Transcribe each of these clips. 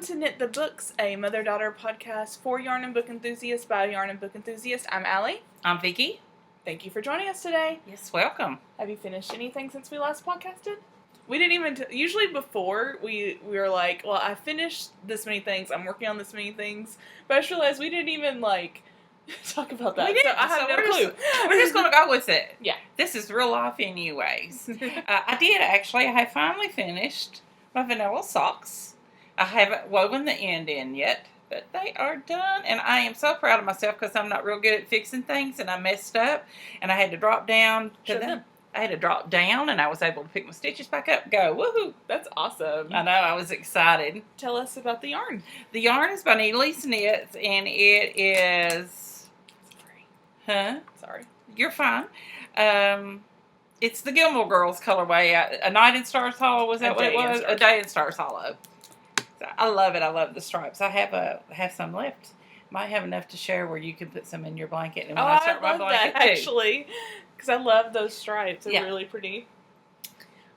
to Knit the Books, a mother-daughter podcast for yarn and book enthusiasts by a yarn and book enthusiast. I'm Allie. I'm Vicky. Thank you for joining us today. Yes, welcome. Have you finished anything since we last podcasted? We didn't even, usually before, we were like, well, I finished this many things, I'm working on this many things, but I just realized we didn't even, talk about that. We didn't, so I have no clue. We're just going to go with it. Yeah. This is real life anyways. I did, actually. I have finally finished my vanilla socks. I haven't woven the end in yet, but they are done, and I am so proud of myself because I'm not real good at fixing things, and I messed up, and I had to drop down to them. I had to drop down, and I was able to pick my stitches back up, go, woohoo. That's awesome. I know, I was excited. Tell us about the yarn. The yarn is by Needley's Knits, and it is... Huh? Sorry. You're fine. It's the Gilmore Girls colorway. A Night in Stars Hollow, was that what it was? A Day in Stars Hollow. So I love it. I love the stripes. I have some left. Might have enough to share where you can put some in your blanket. And when I start my blanket that, actually. Because I love those stripes. They're really pretty.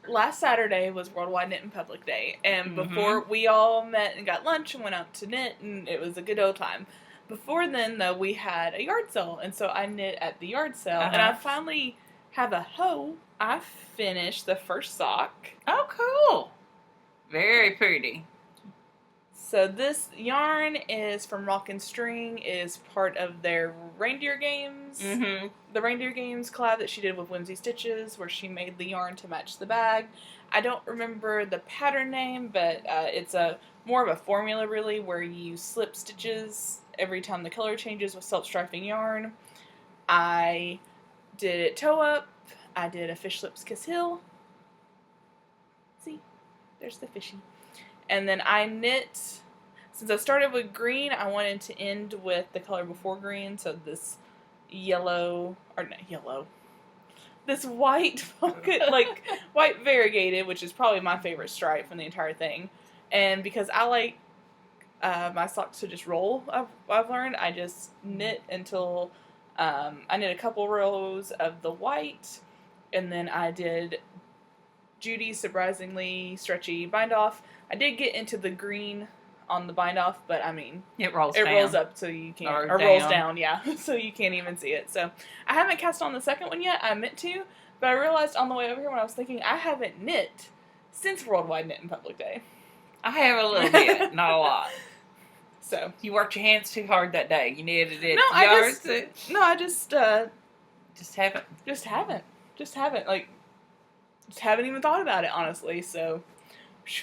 Last Saturday was Worldwide Knit in Public Day. And before we all met and got lunch and went out to knit, and it was a good old time. Before then, though, we had a yard sale. And so I knit at the yard sale. And I finally have a hoe. I finished the first sock. Oh, cool. Very pretty. So this yarn is from Rock and String, is part of their Reindeer Games. The Reindeer Games collab that she did with Whimsy Stitches, where she made the yarn to match the bag. I don't remember the pattern name, but it's more of a formula, really, where you slip stitches every time the color changes with self-striping yarn. I did it toe up. I did a Fish Lips Kiss Hill. See? There's the fishy. And then I knit, since I started with green, I wanted to end with the color before green, so this this white, white variegated, which is probably my favorite stripe from the entire thing. And because I like my socks to just roll, I've learned, I just knit until, I knit a couple rows of the white, and then I did Judy's surprisingly stretchy bind off. I did get into the green on the bind off, but I mean, it rolls up so you can't, or rolls down, yeah, so you can't even see it. So I haven't cast on the second one yet. I meant to, but I realized on the way over here when I was thinking I haven't knit since Worldwide Knit in Public Day. I have a little bit, not a lot. So you worked your hands too hard that day. You knitted it. I just haven't. Just haven't even thought about it, honestly. So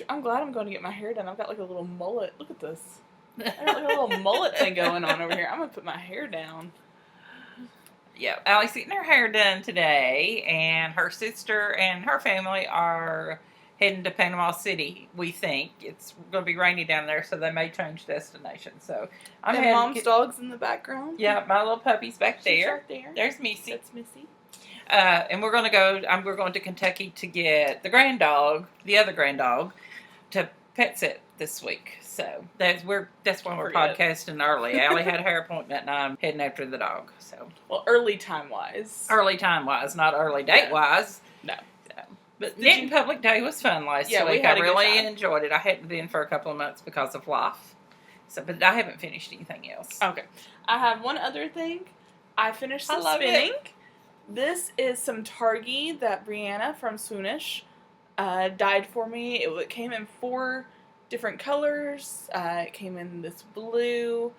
I'm glad I'm going to get my hair done. I've got like a little mullet. Look at this. I got like a little mullet thing going on over here. I'm going to put my hair down. Yeah, Allie's getting her hair done today, and her sister and her family are heading to Panama City, we think. It's going to be rainy down there, so they may change destination. So I'm and Mom's dog's in the background. Yeah, my little puppy's back there. She's right there. There's Missy. That's Missy. And we're going to go, we're going to Kentucky to get the other grand dog, to pet sit this week. So that's why we're podcasting early. Allie had a hair appointment, and I'm heading after the dog. So, well, early time-wise. Early time-wise, not early date-wise. No. So, but Knitting Public Day was fun last week. I really enjoyed it. I hadn't been for a couple of months because of life. So, but I haven't finished anything else. Okay. I have one other thing. I finished some spinning. This is some Targhee that Brianna from Swoonish dyed for me. It came in 4 different colors. It came in this blue,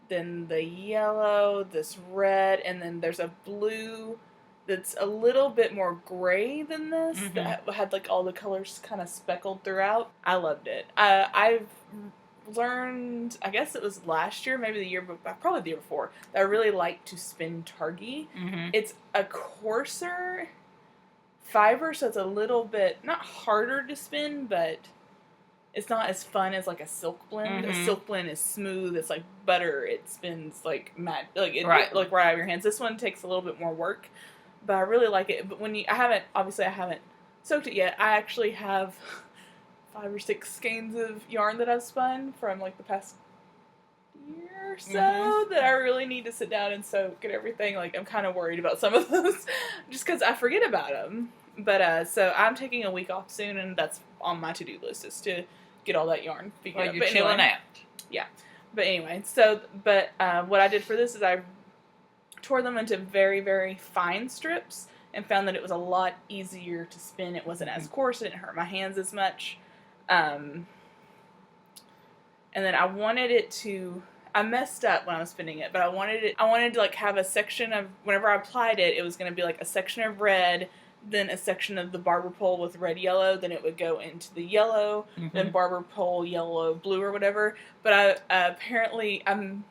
then the yellow, this red, and then there's a blue that's a little bit more gray than this, that had like all the colors kind of speckled throughout. I loved it. I've learned, I guess it was last year, maybe the year, probably the year before, that I really like to spin Targhee. It's a coarser fiber, so it's a little bit, not harder to spin, but it's not as fun as like a silk blend. A silk blend is smooth, it's like butter, it spins like matte, like right out of your hands. This one takes a little bit more work, but I really like it. But I haven't soaked it yet. I actually have 5 or 6 skeins of yarn that I've spun from like the past year or so that I really need to sit down and soak and everything. Like, I'm kind of worried about some of those just because I forget about them. But so I'm taking a week off soon, and that's on my to-do list, is to get all that yarn figured Well, out. you're But chilling anyway, out. But anyway, so, what I did for this is I tore them into very, very fine strips and found that it was a lot easier to spin. It wasn't as coarse. It didn't hurt my hands as much. And then I wanted it to... I messed up when I was spinning it, but I wanted to like have a section of... Whenever I applied it, it was going to be like a section of red, then a section of the barber pole with red yellow, then it would go into the yellow, then barber pole yellow blue or whatever. But I apparently when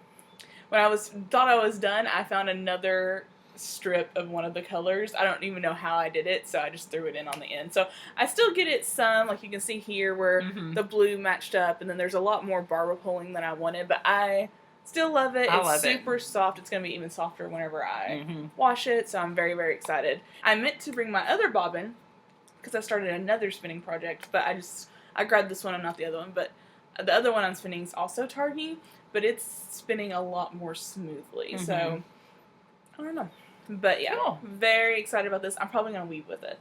thought I was done, I found another strip of one of the colors. I don't even know how I did it, so I just threw it in on the end. So I still get it some, like you can see here where the blue matched up, and then there's a lot more barber pulling than I wanted, but I still love it. It's super soft. It's going to be even softer whenever I wash it, so I'm very, very excited. I meant to bring my other bobbin, because I started another spinning project, but I grabbed this one and not the other one, but the other one I'm spinning is also Targhee, but it's spinning a lot more smoothly, so I don't know. But yeah, cool. Very excited about this. I'm probably going to weave with it.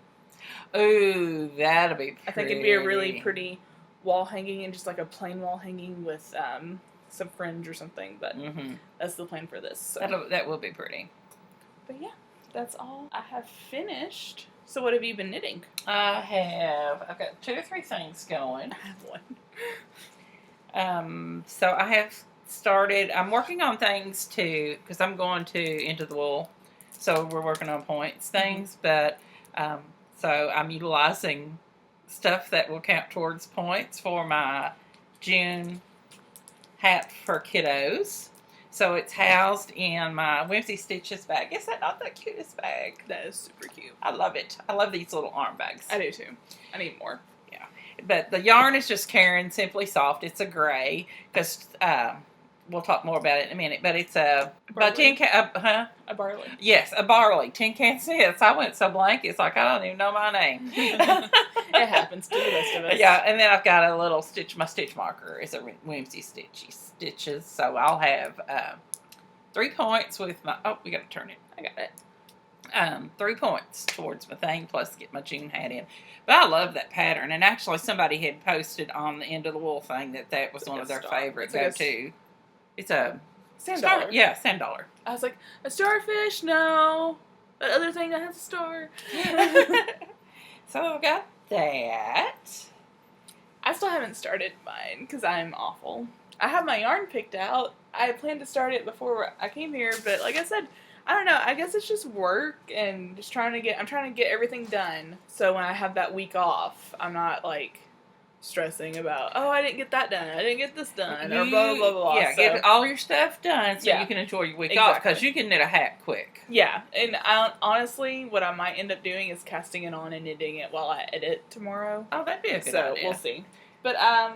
Ooh, that'll be pretty. I think it'd be a really pretty wall hanging, and just like a plain wall hanging with some fringe or something, but that's the plan for this. So. That will be pretty. But yeah, that's all I have finished. So what have you been knitting? I've got 2 or 3 things going. I have one. So I have started, I'm working on things too, because I'm going to Into the Wool. So we're working on points things, but so I'm utilizing stuff that will count towards points for my June hat for kiddos. So it's housed in my Whimsy Stitches bag. Is that not the cutest bag? That is super cute. I love it. I love these little arm bags. I do too. I need more. Yeah. But the yarn is just Caron Simply Soft. It's a gray, because we'll talk more about it in a minute. But it's a Barley. A barley. Yes, a barley. Tin Can Knits. I went so blank. It's like I don't even know my name. It happens to the rest of us. Yeah, and then I've got a little stitch. My stitch marker is a Whimsy Stitches. So I'll have 3 points with my. Oh, we got to turn it. I got it. 3 points towards my thing, plus get my June hat in. But I love that pattern. And actually, somebody had posted on the End of the Wool thing that was one of their favorite go-to. It's a sand dollar. Yeah, sand dollar. I was like, a starfish? No. That other thing that has a star. So I've got that. I still haven't started mine because I'm awful. I have my yarn picked out. I planned to start it before I came here, but like I said, I don't know. I guess it's just work and just I'm trying to get everything done. So when I have that week off, I'm not like stressing about, oh, I didn't get that done, I didn't get this done, or blah, blah, blah, blah. Yeah, get all your stuff done so you can enjoy your week off, because you can knit a hat quick. Yeah, and honestly, what I might end up doing is casting it on and knitting it while I edit tomorrow. Oh, that'd be a good idea. So, we'll see. But, I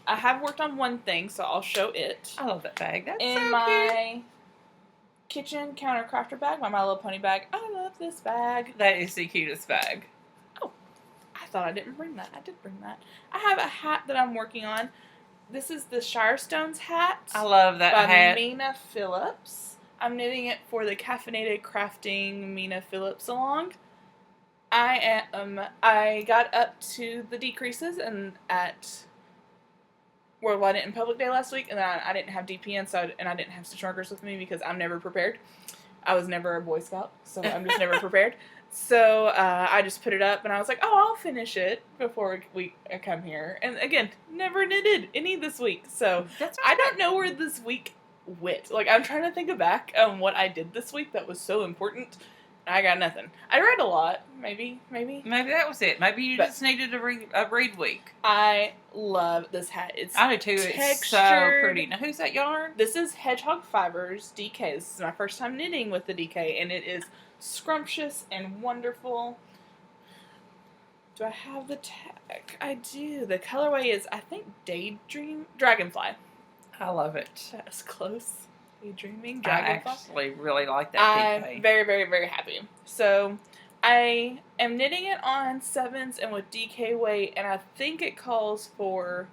have worked on one thing, so I'll show it. I love that bag. That's in so my kitchen counter crafter bag, my My Little Pony bag. I love this bag. That is the cutest bag. I thought I didn't bring that. I did bring that. I have a hat that I'm working on. This is the Shirestones hat. I love that by hat. Mina Phillips. I'm knitting it for the Caffeinated Crafting Mina Phillips along. I got up to the decreases and at Worldwide Knit and Public Day last week, and then I didn't have DPN, and I didn't have stitch markers with me because I'm never prepared. I was never a Boy Scout, so I'm just never prepared. So I just put it up, and I was like, oh, I'll finish it before I come here. And again, never knitted any this week. So I don't know where this week went. Like, I'm trying to think back on what I did this week that was so important. I got nothing. I read a lot. Maybe. Maybe that was it. Maybe you just needed a read week. I love this hat. I do too. It's so pretty. Now, who's that yarn? This is Hedgehog Fibers DK. This is my first time knitting with the DK, and it is scrumptious and wonderful. Do I have the tag? I do. The colorway is, I think, Daydream Dragonfly. I love it. That's close. Daydreaming Dragonfly. I actually really like that DK. I'm very, very, very happy. So I am knitting it on 7s and with DK weight, and I think it calls for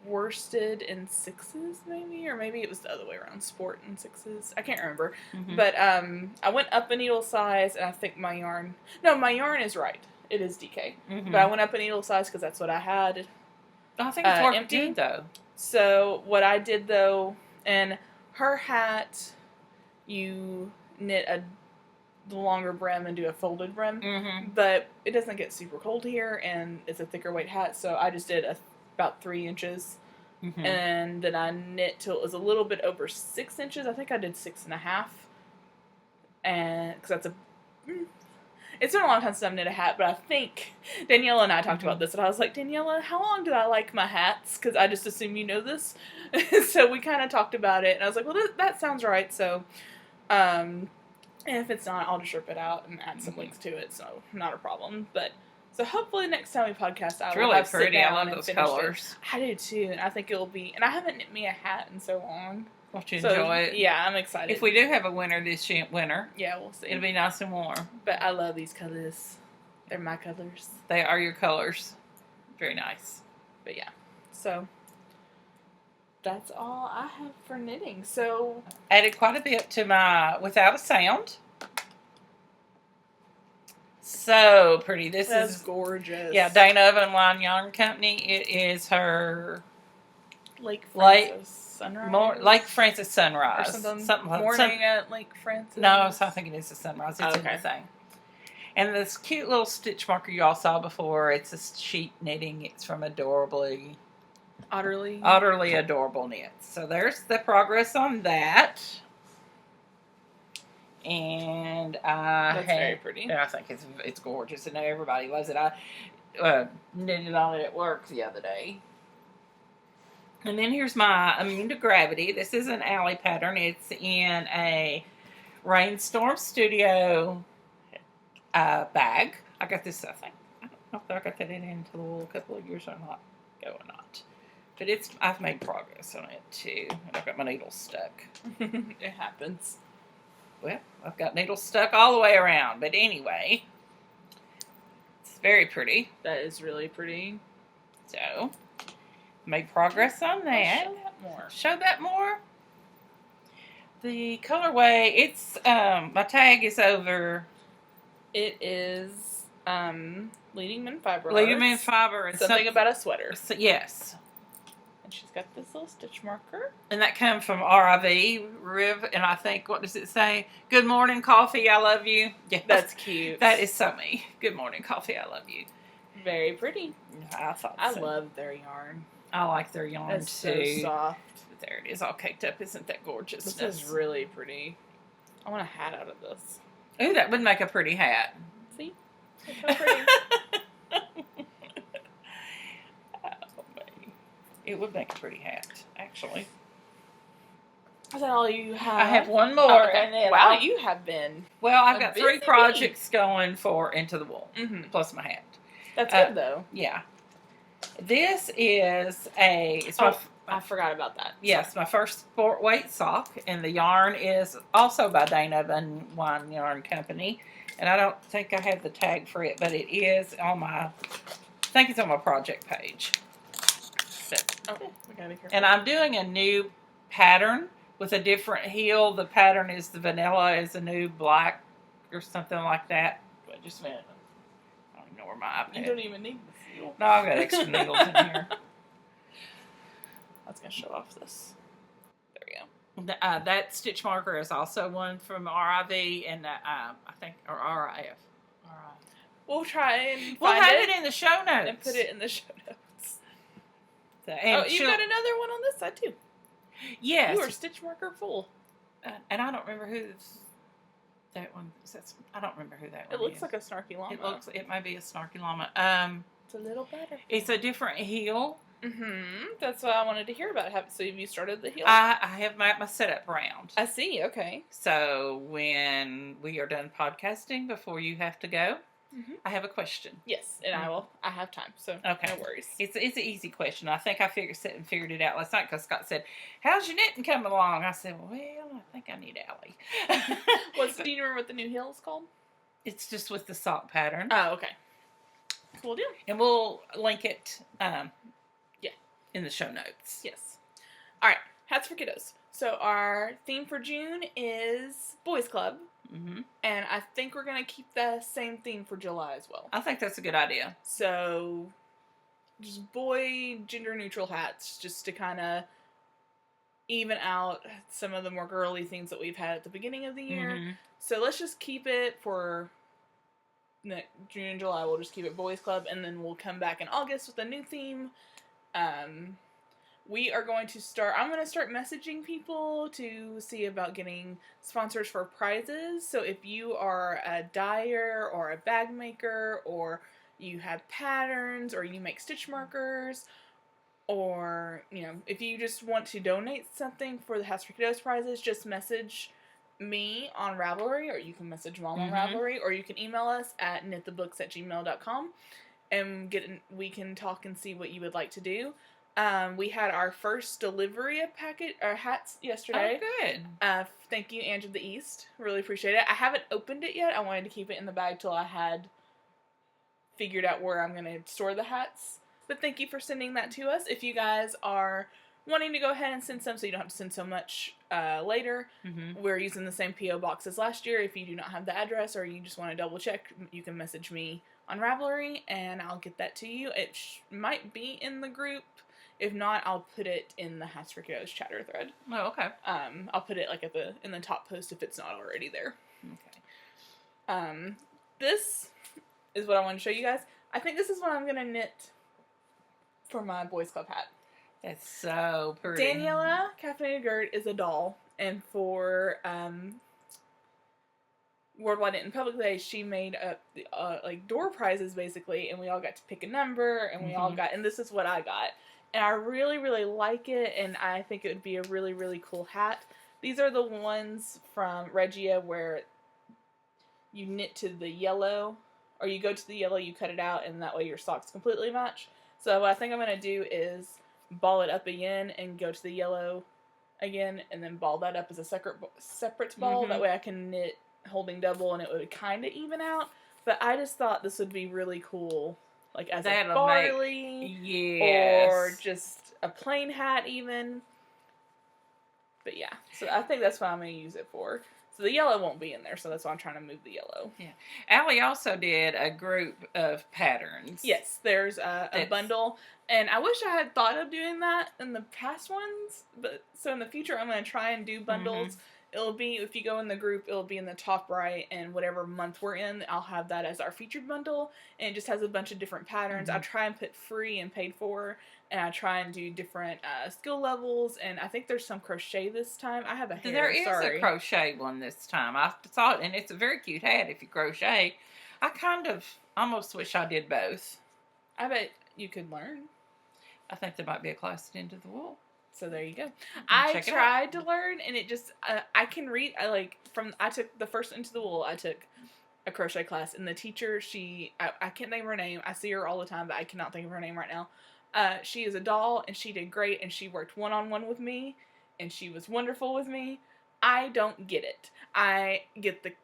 worsted in 6s, maybe, or maybe it was the other way around, sport in 6s. I can't remember. But I went up a needle size, and I think my yarn is right. It is DK. But I went up a needle size because that's what I had I think it's working empty. good, though. So what I did though, and her hat, you knit the longer brim and do a folded brim, Mm-hmm. but it doesn't get super cold here, and it's a thicker weight hat, so I just did about 3 inches, Mm-hmm. and then I knit till it was a little bit over 6 inches. I think I did 6.5, and because that's it's been a long time since I've knit a hat, but I think Daniela and I talked about this, and I was like, Daniela, how long do I like my hats? Because I just assume you know this. So we kind of talked about it, and I was like, well, that sounds right. So, and if it's not, I'll just rip it out and add some links to it, so not a problem. But so hopefully next time we podcast, I will really have pretty. sit down I love and those finish colors. it. I do too, and I think it'll be. And I haven't knit me a hat in so long. Won't you So, enjoy it? Yeah, I'm excited. If we do have a winter this winter, yeah, we'll see. it'll be nice and warm. But I love these colors. They're my colors. They are your colors. Very nice. But yeah, so that's all I have for knitting. So Added quite a bit to my Without a Sound. So pretty. This that's is gorgeous. Yeah, Dana Oven Line Yarn Company. It is her Lake Francis Sunrise. Lake Francis Sunrise. Or something. Like Morning at Lake Francis. No, so I think it is a sunrise. It's okay. in the thing. And this cute little stitch marker you all saw before, it's a sheet knitting. It's from Utterly Adorable Knits. So there's the progress on that. And that's very pretty. Yeah, I think it's gorgeous, and everybody loves it. I knitted on it at work the other day. And then here's my Immune to Gravity. This is an alley pattern. It's in a Rainstorm Studio bag. I got this, I think. I don't know if I got that into the wool a couple of years or not. Go or not. But I've made progress on it too. And I've got my needle stuck. It happens. Well, I've got needles stuck all the way around. But anyway, it's very pretty. That is really pretty. So, made progress on that. Show that more. Show that more. The colorway, it's, my tag is over. It is Leading Men Fiber. Leading Men Fiber. And something about a sweater. So, yes. And she's got this little stitch marker. And that comes from RIV, Riv, and I think, what does it say? Good morning, coffee, I love you. Yeah, that's cute. That is so me. Good morning, coffee, I love you. Very pretty. I thought I so. love their yarn. I like their yarn It's too. so soft. There it is, all caked up. Isn't that gorgeous? This is really pretty. I want a hat out of this. Ooh, that would make a pretty hat. See? It's so pretty. It would make a pretty hat, actually. Is that all you have? I have one more. Oh, okay. And then wow, you have been. Well, I've a got busy 3 projects going for Into the Wool, plus my hat. That's good, though. Yeah. This is I forgot about that. Yes, my first sport weight sock, and the yarn is also by Dana Oven Line Yarn Company. And I don't think I have the tag for it, but it is on I think it's on my project page. So, we gotta be careful. and I'm doing a new pattern with a different heel. The pattern is the vanilla is a new black or something like that. Wait just a minute. I don't even know where my iPad. You don't even need the seal. No, I've got extra needles in here. I was gonna show off this. There we go. That stitch marker is also one from RIV and I think or RIF. We'll try and We'll find have it in the show notes and put it in the show notes. And you've got another one on this side too. Yes, You are stitch marker full. And I don't remember who's that one. I don't remember who that one is. It looks like a snarky llama. It may be a snarky llama. It's a little better. It's a different heel. That's what I wanted to hear about. So have you started the heel? I have my setup round. I see. Okay. So when we are done podcasting, before you have to go, I have a question. Yes, and I have time, so okay. No worries. It's an easy question. I think I figured it out last night because Scott said, "How's your knitting coming along?" I said, "Well, I think I need Allie." Do you remember what the new heel is called? It's just with the sock pattern. Oh, okay. Cool deal. And we'll link it. In the show notes. Yes. All right. Hats for kiddos. So our theme for June is Boys Club. And I think we're going to keep the same theme for July as well. I think that's a good idea. So just boy gender neutral hats, just to kind of even out some of the more girly things that we've had at the beginning of the year. Mm-hmm. So let's just keep it for June and July. We'll just keep it Boys Club, and then we'll come back in August with a new theme. We are going to start. I'm going to start messaging people to see about getting sponsors for prizes. So if you are a dyer or a bag maker, or you have patterns, or you make stitch markers, or, you know, if you just want to donate something for the House for Kiddos prizes, just message me on Ravelry, or you can message Mom on Ravelry, or you can email us at knitthebooks@gmail.com, and we can talk and see what you would like to do. We had our first delivery of hats yesterday. Oh, good. Thank you, Ange of the East. Really appreciate it. I haven't opened it yet. I wanted to keep it in the bag till I had figured out where I'm going to store the hats. But thank you for sending that to us. If you guys are wanting to go ahead and send some so you don't have to send so much later, we're using the same P.O. box as last year. If you do not have the address or you just want to double check, you can message me on Ravelry and I'll get that to you. It might be in the group. If not, I'll put it in the Hats for Kiddos chatter thread. Oh, okay. I'll put it like in the top post if it's not already there. Okay. This is what I want to show you guys. I think this is what I'm gonna knit for my Boys Club hat. That's so pretty. Daniela Caffeinated Gert is a doll, and for Worldwide Knit in Public Day, she made up like door prizes basically, and we all got to pick a number, and we all got, and this is what I got. And I really, really like it, and I think it would be a really, really cool hat. These are the ones from Regia where you knit to the yellow, or you go to the yellow, you cut it out, and that way your socks completely match. So what I think I'm going to do is ball it up again and go to the yellow again, and then ball that up as a separate ball. That way I can knit holding double, and it would kind of even out. But I just thought this would be really cool. Like as a barley, or just a plain hat even. But yeah, so I think that's what I'm going to use it for. So the yellow won't be in there, so that's why I'm trying to move the yellow. Yeah. Allie also did a group of patterns. Yes, there's a bundle, and I wish I had thought of doing that in the past ones, but so in the future I'm going to try and do bundles. It'll be, if you go in the group, it'll be in the top right, and whatever month we're in, I'll have that as our featured bundle, and it just has a bunch of different patterns. I try and put free and paid for, and I try and do different skill levels, and I think there's some crochet this time. I have a hair, There is a crochet one this time. I saw it, and it's a very cute hat if you crochet. I kind of almost wish I did both. I bet you could learn. I think there might be a class at Into the Wool. So there you go. I tried to learn, and it just, I can read, I took the first Into the Wool, I took a crochet class, and the teacher, I can't think of her name, I see her all the time, but I cannot think of her name right now. She is a doll, and she did great, and she worked one-on-one with me, and she was wonderful with me. I don't get it. I get the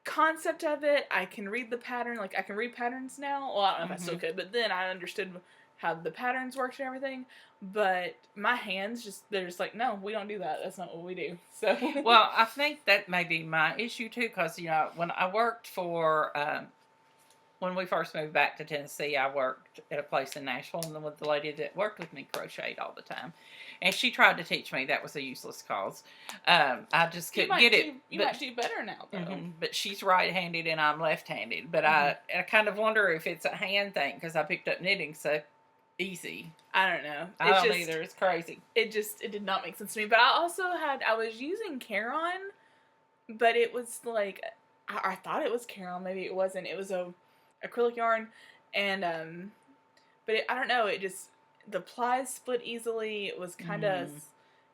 concept of it, I can read the pattern, like, I can read patterns now, well, I don't know if I still could, but then I understood how the patterns worked and everything, but my hands they're just like, no, we don't do that. That's not what we do. So well, I think that may be my issue too, because when I worked for when we first moved back to Tennessee, I worked at a place in Nashville, and the lady that worked with me crocheted all the time, and she tried to teach me. That was a useless cause. I just couldn't get it. You might do better now, though. But she's right-handed and I'm left-handed. But I kind of wonder if it's a hand thing, because I picked up knitting so easy. I don't know. I don't either. It's crazy. It did not make sense to me. But I was using Caron, but it was like, I thought it was Caron. Maybe it wasn't. It was a acrylic yarn, and but I don't know. The plies split easily. It was kind of,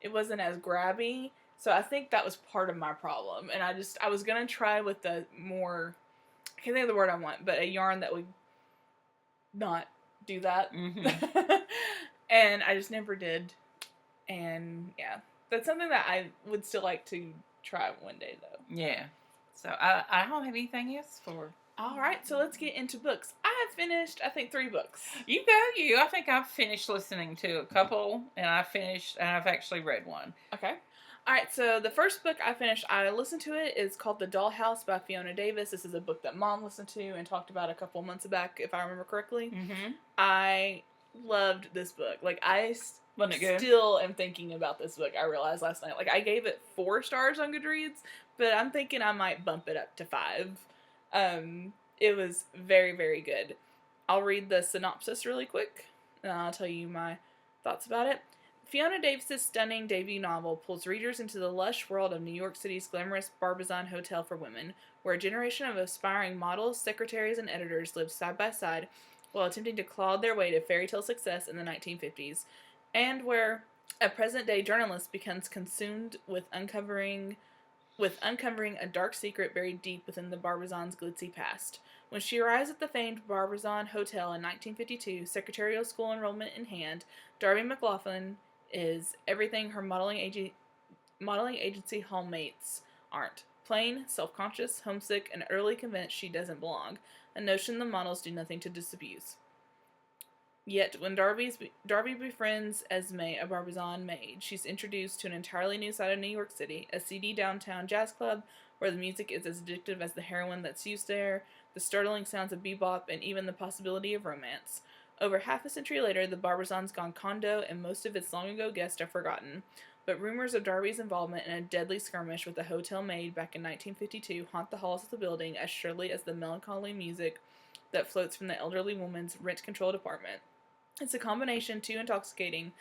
it wasn't as grabby. So I think that was part of my problem. And I was gonna try with the more, I can't think of the word I want, but a yarn that would not do that. And I just never did. And yeah, that's something that I would still like to try one day, though. Yeah. So I don't have anything else for. All right, so let's get into books. I have finished, I think, 3 books. You go, I think I've finished listening to a couple, and I've actually read one. Okay. All right, so the first book I listened to it, is called The Dollhouse by Fiona Davis. This is a book that Mom listened to and talked about a couple months back, if I remember correctly. I loved this book. Like, I Wasn't it good? still am thinking about this book. I realized last night. Like, I gave it 4 stars on Goodreads, but I'm thinking I might bump it up to 5. It was very, very good. I'll read the synopsis really quick, and I'll tell you my thoughts about it. Fiona Davis's stunning debut novel pulls readers into the lush world of New York City's glamorous Barbizon Hotel for Women, where a generation of aspiring models, secretaries, and editors live side by side while attempting to claw their way to fairy tale success in the 1950s, and where a present-day journalist becomes consumed with uncovering a dark secret buried deep within the Barbizon's glitzy past. When she arrives at the famed Barbizon Hotel in 1952, secretarial school enrollment in hand, Darby McLaughlin is everything her modeling agency hallmates aren't. Plain, self-conscious, homesick, and utterly convinced she doesn't belong, a notion the models do nothing to disabuse. Yet, when Darby befriends Esme, a Barbizon maid, she's introduced to an entirely new side of New York City, a seedy downtown jazz club where the music is as addictive as the heroin that's used there, the startling sounds of bebop, and even the possibility of romance. Over half a century later, the Barbizon's gone condo, and most of its long-ago guests are forgotten. But rumors of Darby's involvement in a deadly skirmish with a hotel maid back in 1952 haunt the halls of the building as surely as the melancholy music that floats from the elderly woman's rent-controlled apartment. It's a combination too intoxicating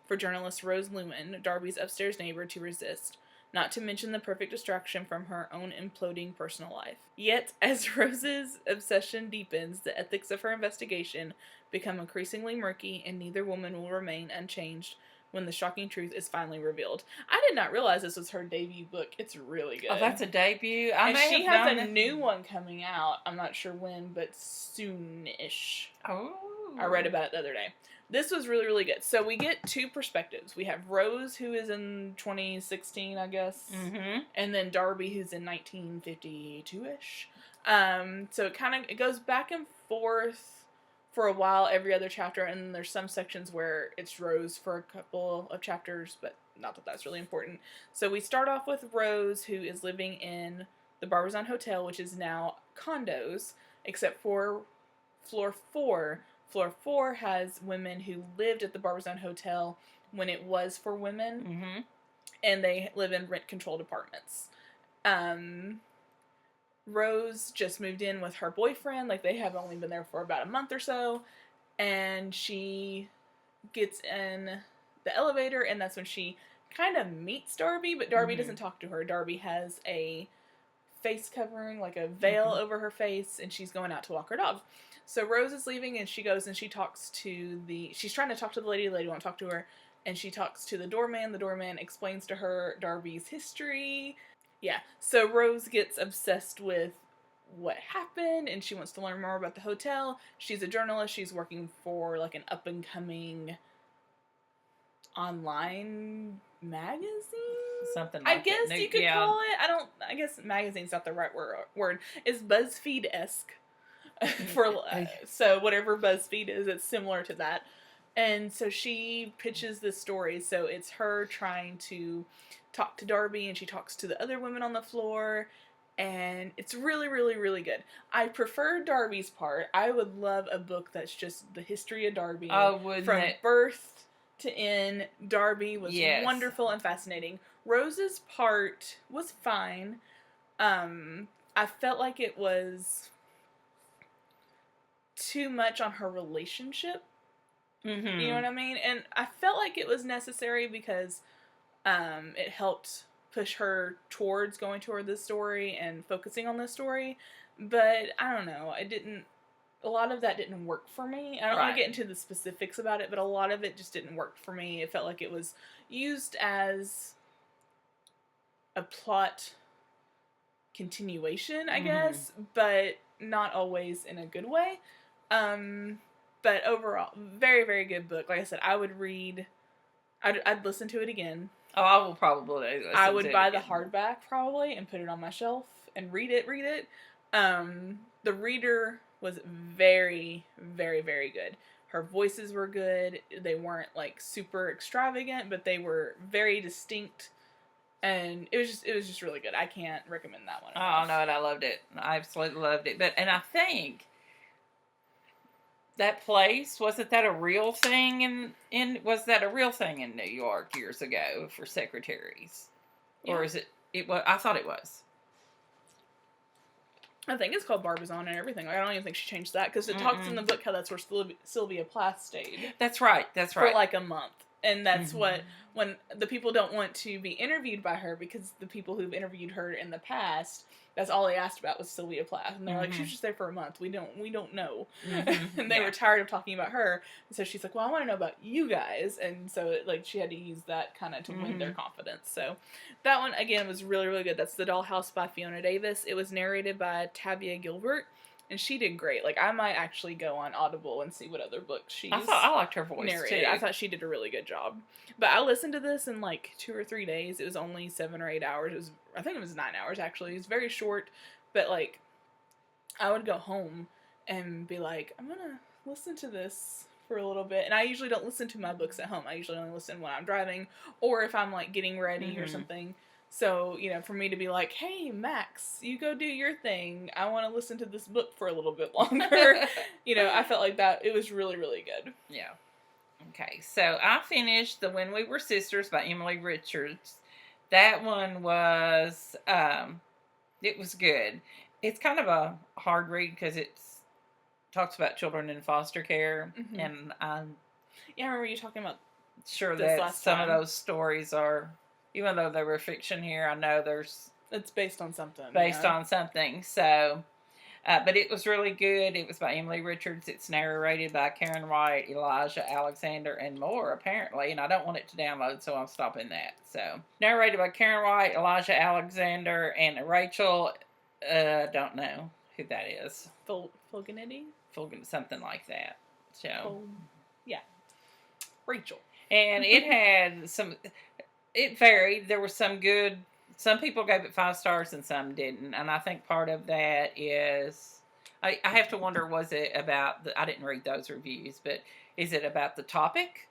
for journalist Rose Lumen, Darby's upstairs neighbor, to resist, not to mention the perfect distraction from her own imploding personal life. Yet, as Rose's obsession deepens, the ethics of her investigation become increasingly murky, and neither woman will remain unchanged when the shocking truth is finally revealed. I did not realize this was her debut book. It's really good. Oh, that's a debut. And she has a new one coming out. I'm not sure when, but soon-ish. Oh. I read about it the other day. This was really, really good. So we get 2 perspectives. We have Rose, who is in 2016, I guess. Mm-hmm. And then Darby, who's in 1952-ish. So it goes back and forth for a while every other chapter. And there's some sections where it's Rose for a couple of chapters, but not that that's really important. So we start off with Rose, who is living in the Barbizon Hotel, which is now condos, except for floor 4. Floor 4 has women who lived at the Barbizon Hotel when it was for women, mm-hmm. and they live in rent-controlled apartments. Rose just moved in with her boyfriend, like they have only been there for about a month or so, and she gets in the elevator, and that's when she kind of meets Darby, but Darby doesn't talk to her. Darby has a face covering, like a veil over her face, and she's going out to walk her dog. So Rose is leaving, and she goes and she talks to she's trying to talk to the lady won't talk to her, and she talks to the doorman. The doorman explains to her Darby's history. Yeah, so Rose gets obsessed with what happened, and she wants to learn more about the hotel. She's a journalist. She's working for, like, an up-and-coming online magazine? Something like that. I guess you could call it. I guess magazine's not the right word. It's BuzzFeed-esque. So whatever BuzzFeed is, it's similar to that. And so she pitches this story. So it's her trying to talk to Darby, and she talks to the other women on the floor. And it's really, really, really good. I prefer Darby's part. I would love a book that's just the history of Darby. Oh, wouldn't from it? birth to end. Darby was wonderful and fascinating. Rose's part was fine. I felt like it was too much on her relationship. Mm-hmm. You know what I mean? And I felt like it was necessary because it helped push her towards going toward this story and focusing on this story. But I don't know. A lot of that didn't work for me. I don't want to get into the specifics about it, but a lot of it just didn't work for me. It felt like it was used as a plot continuation, I guess, but not always in a good way. But overall, very, very good book. Like I said, I would read. I'd listen to it again. Oh, I will probably listen I would buy the hardback probably and put it on my shelf and read it. The reader was very, very, very good. Her voices were good. They weren't like super extravagant, but they were very distinct. And it was just really good. I can't recommend that one enough. Oh no, I loved it. I absolutely loved it. And I think that place, wasn't that a real thing was that a real thing in New York years ago for secretaries? Yeah. Or is it was, I thought it was. I think it's called Barbizon and everything. I don't even think she changed that because it talks in the book how that's where Sylvia Plath stayed. That's right. For like a month. And that's what, when the people don't want to be interviewed by her because the people who've interviewed her in the past, that's all they asked about was Sylvia Plath. And they're like, she was just there for a month. We don't know. And they were tired of talking about her. And so she's like, well, I want to know about you guys. And so like she had to use that kind of to win their confidence. So that one, again, was really, really good. That's The Dollhouse by Fiona Davis. It was narrated by Tavia Gilbert. And she did great. Like, I might actually go on Audible and see what other books she's I liked her voice, narrated. too. I thought she did a really good job. But I listened to this in, like, 2 or 3 days. It was only 7 or 8 hours. I think it was 9 hours, actually. It was very short. But, like, I would go home and be like, I'm going to listen to this for a little bit. And I usually don't listen to my books at home. I usually only listen when I'm driving or if I'm, like, getting ready or something. So, you know, for me to be like, hey, Max, you go do your thing. I want to listen to this book for a little bit longer. You know, I felt like that. It was really, really good. Yeah. Okay. So I finished The When We Were Sisters by Emily Richards. That one was, it was good. It's kind of a hard read because it talks about children in foster care. And yeah, I remember you talking about sure that some of those stories are, even though they were fiction here, I know it's based on something. On something. So, but it was really good. It was by Emily Richards. It's narrated by Karen White, Elijah Alexander, and more, apparently. And I don't want it to download, so I'm stopping that. So, narrated by Karen White, Elijah Alexander, and Rachel, don't know who that is. Fulganetti? Something like that. So, yeah. Rachel. And it had some... It varied. There were some good. Some people gave it 5 stars and some didn't. And I think part of that is, I have to wonder, was it about I didn't read those reviews, but is it about the topic?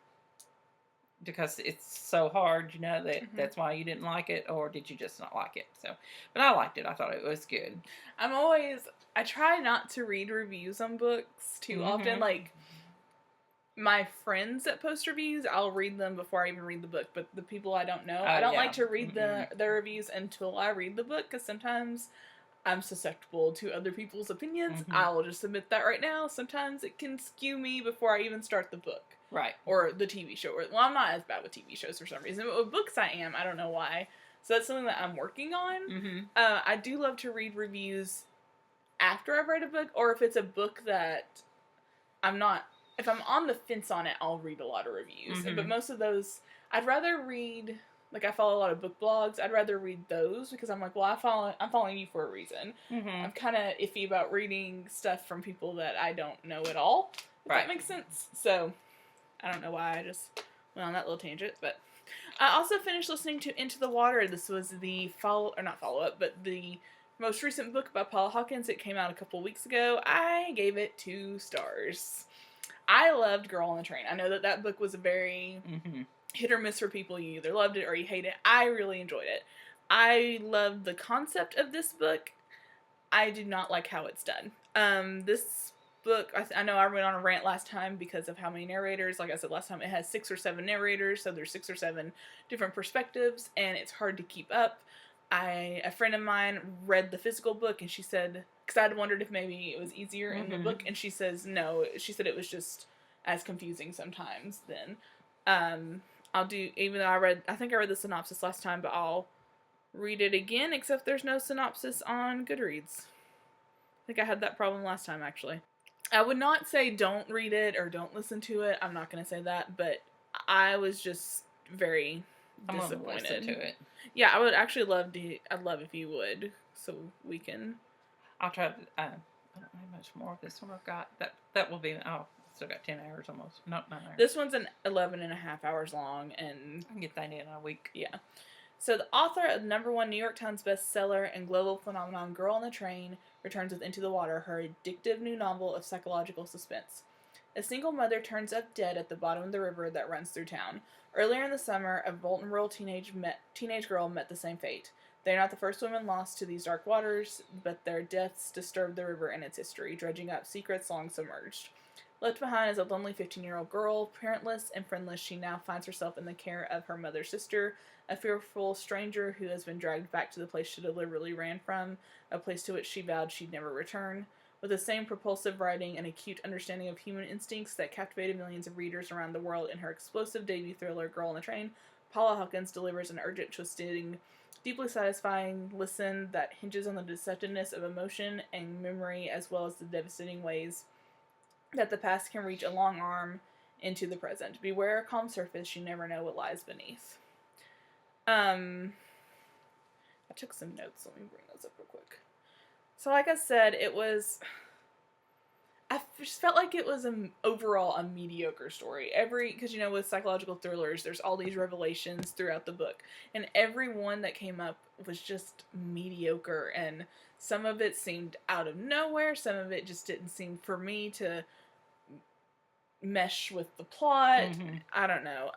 Because it's so hard, you know, that's why you didn't like it, or did you just not like it? So, but I liked it. I thought it was good. I try not to read reviews on books too often. Like, my friends that post reviews, I'll read them before I even read the book. But the people I don't know, I don't like to read their reviews until I read the book. Because sometimes I'm susceptible to other people's opinions. I will just admit that right now. Sometimes it can skew me before I even start the book. Right. Or the TV show. Well, I'm not as bad with TV shows for some reason. But with books I am. I don't know why. So that's something that I'm working on. I do love to read reviews after I've read a book. Or if it's a book that I'm not... If I'm on the fence on it, I'll read a lot of reviews. But most of those, I'd rather read, like I follow a lot of book blogs, I'd rather read those because I'm like, well, I'm following you for a reaon. I'm kind of iffy about reading stuff from people that I don't know at all. If that makes sense. So, I don't know why I just went on that little tangent. But I also finished listening to Into the Water. This was the the most recent book by Paula Hawkins. It came out a couple weeks ago. I gave it 2 stars. I loved Girl on the Train. I know that book was a very hit or miss for people. You either loved it or you hate it. I really enjoyed it. I loved the concept of this book. I do not like how it's done. This book, I know I went on a rant last time because of how many narrators. Like I said last time, it has 6 or 7 narrators, so there's 6 or 7 different perspectives, and it's hard to keep up. A friend of mine read the physical book, and she said, because I had wondered if maybe it was easier in the book, and she says no. She said it was just as confusing sometimes then. Even though I think I read the synopsis last time, but I'll read it again, except there's no synopsis on Goodreads. I think I had that problem last time, actually. I would not say don't read it or don't listen to it. I'm not going to say that, but I was just very disappointed. I'm gonna listen to it. Yeah, I would actually I'd love if you would, so we can. I'll try to, I don't have much more of this one I've got. That will be, still got 10 hours almost. Not 9 hours. This one's 11 and a half hours long, and I can get that in a week. Yeah. So the author of the #1 New York Times bestseller and global phenomenon Girl on the Train returns with Into the Water, her addictive new novel of psychological suspense. A single mother turns up dead at the bottom of the river that runs through town. Earlier in the summer, a Bolton rural teenage girl met the same fate. They are not the first women lost to these dark waters, but their deaths disturbed the river and its history, dredging up secrets long submerged. Left behind as a lonely 15-year-old girl, parentless and friendless, she now finds herself in the care of her mother's sister, a fearful stranger who has been dragged back to the place she deliberately ran from, a place to which she vowed she'd never return. With the same propulsive writing and acute understanding of human instincts that captivated millions of readers around the world in her explosive debut thriller Girl on the Train, Paula Hawkins delivers an urgent, twisting, deeply satisfying listen that hinges on the deceptiveness of emotion and memory, as well as the devastating ways that the past can reach a long arm into the present. Beware a calm surface, you never know what lies beneath. I took some notes, let me bring those up real quick. So like I said, I just felt like it was overall a mediocre story. Because with psychological thrillers, there's all these revelations throughout the book, and every one that came up was just mediocre, and some of it seemed out of nowhere, some of it just didn't seem for me to mesh with the plot. I don't know.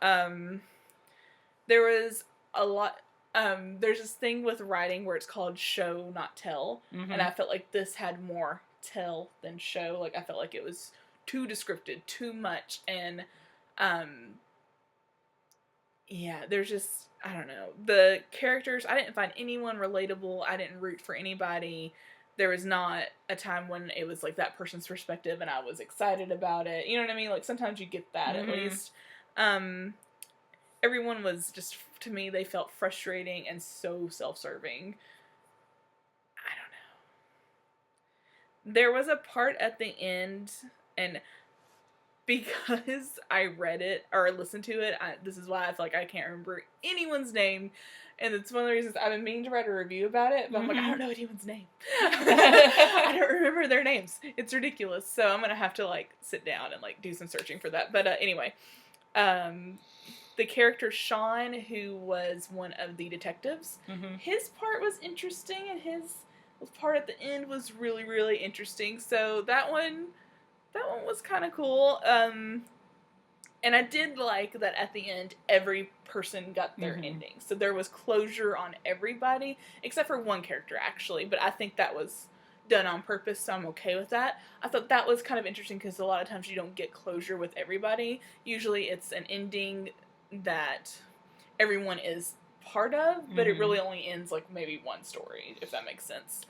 There was a lot. There's this thing with writing where it's called show, not tell, and I felt like this had more tell than show. Like, I felt like it was too descriptive, too much, and there's just, I don't know, the characters, I didn't find anyone relatable. I didn't root for anybody. There was not a time when it was like that person's perspective and I was excited about it. You know what I mean? Like, sometimes you get that at least. Everyone was just, to me, they felt frustrating and so self-serving. I don't know. There was a part at the end, and because I read it or listened to it, this is why I feel like I can't remember anyone's name, and it's one of the reasons I've been meaning to write a review about it, but I'm like, I don't know anyone's name. I don't remember their names. It's ridiculous. So I'm gonna have to like sit down and like do some searching for that. But anyway, the character Sean, who was one of the detectives, his part was interesting, and his part at the end was really, really interesting. So that one was kind of cool. And I did like that at the end, every person got their ending. So there was closure on everybody, except for one character, actually. But I think that was done on purpose, so I'm okay with that. I thought that was kind of interesting, because a lot of times you don't get closure with everybody. Usually it's an ending that everyone is part of, but it really only ends like maybe one story, if that makes sense.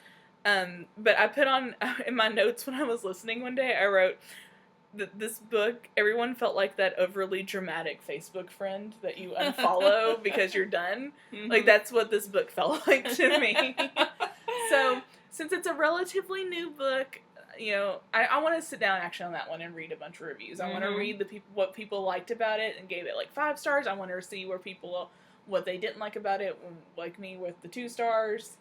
But I put on, in my notes when I was listening one day, I wrote that this book, everyone felt like that overly dramatic Facebook friend that you unfollow because you're done. Like, that's what this book felt like to me. So, since it's a relatively new book, I want to sit down actually on that one and read a bunch of reviews. I want to read what people liked about it and gave it like 5 stars. I want to see what they didn't like about it, like me with the 2 stars.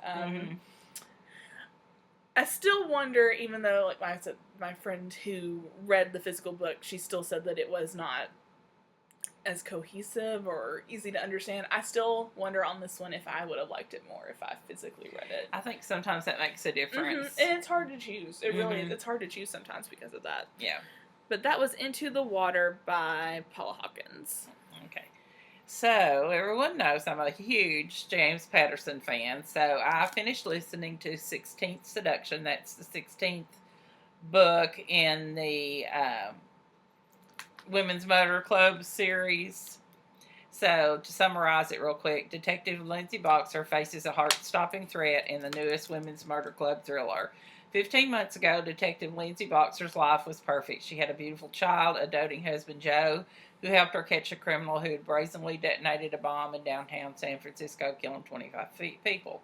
I still wonder, even though, like I said, my friend who read the physical book, she still said that it was not as cohesive or easy to understand. I still wonder on this one if I would have liked it more if I physically read it. I think sometimes that makes a difference. And it's hard to choose. It really is. It's hard to choose sometimes because of that. Yeah. But that was Into the Water by Paula Hawkins. Okay. So, everyone knows I'm a huge James Patterson fan, so I finished listening to 16th Seduction. That's the 16th book in the Women's Motor Club series. So, to summarize it real quick, Detective Lindsay Boxer faces a heart-stopping threat in the newest Women's Murder Club thriller. 15 months ago, Detective Lindsay Boxer's life was perfect. She had a beautiful child, a doting husband, Joe, who helped her catch a criminal who had brazenly detonated a bomb in downtown San Francisco, killing 25 people.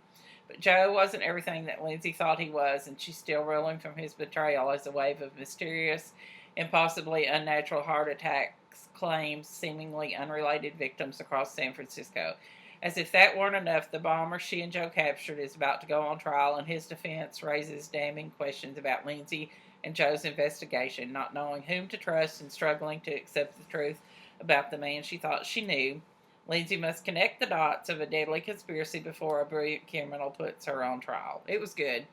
But Joe wasn't everything that Lindsay thought he was, and she's still reeling from his betrayal as a wave of mysterious and possibly unnatural heart attacks claims seemingly unrelated victims across San Francisco. As if that weren't enough, the bomber she and Joe captured is about to go on trial, and his defense raises damning questions about Lindsay and Joe's investigation, not knowing whom to trust and struggling to accept the truth about the man she thought she knew. Lindsay must connect the dots of a deadly conspiracy before a brilliant criminal puts her on trial. It was good.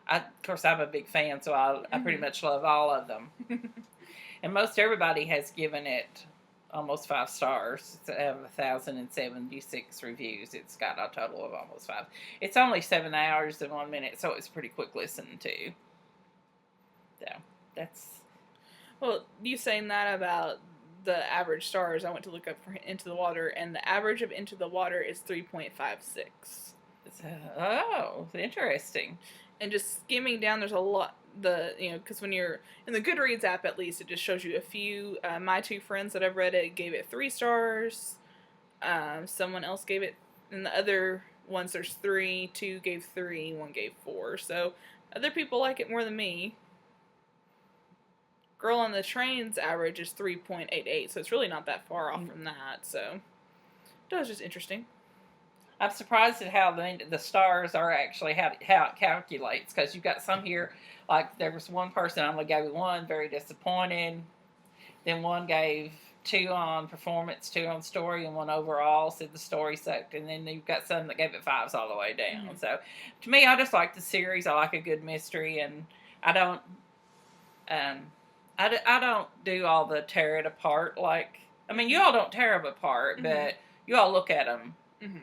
Of course, I'm a big fan, so I pretty much love all of them. And most everybody has given it almost 5 stars. It's 1,076 reviews. It's got a total of almost 5. It's only 7 hours and 1 minute, so it's pretty quick listening to. So, that's... Well, you saying that about the average stars, I went to look up for Into the Water, and the average of Into the Water is 3.56. Oh, interesting. And just skimming down, there's a lot. Because when you're in the Goodreads app, at least, it just shows you a few. My two friends that I've read it gave it 3 stars. Someone else gave it, and the other ones there's 3, 2 gave 3, 1 gave 4. So other people like it more than me. Girl on the Train's average is 3.88, so it's really not that far off from that. So that was just interesting. I'm surprised at how the stars are actually how it calculates, because you've got some here, like there was one person I only gave 1, very disappointed. Then one gave 2 on performance, 2 on story, and 1 overall, said the story sucked. And then you've got some that gave it 5s all the way down. Mm-hmm. So to me, I just like the series. I like a good mystery, and I don't do all the tear it apart. Like, I mean, you all don't tear them apart, mm-hmm. but you all look at them. Mm-hmm.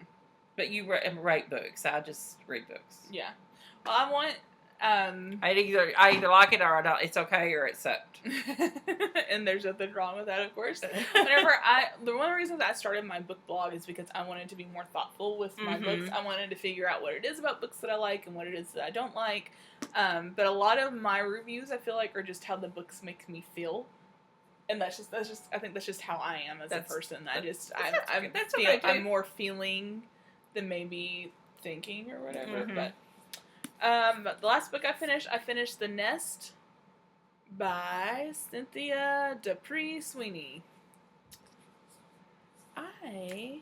But you rate books. I just read books. Yeah. Well, I want. I either like it or I don't. It's okay or it sucked. And there's nothing wrong with that, of course. One of the reasons I started my book blog is because I wanted to be more thoughtful with my mm-hmm. books. I wanted to figure out what it is about books that I like and what it is that I don't like. But a lot of my reviews, I feel like, are just how the books make me feel. And that's just. I think that's just how I am as a person. I'm more feeling than maybe thinking or whatever. Mm-hmm. But the last book I finished The Nest by Cynthia D'Aprix Sweeney. I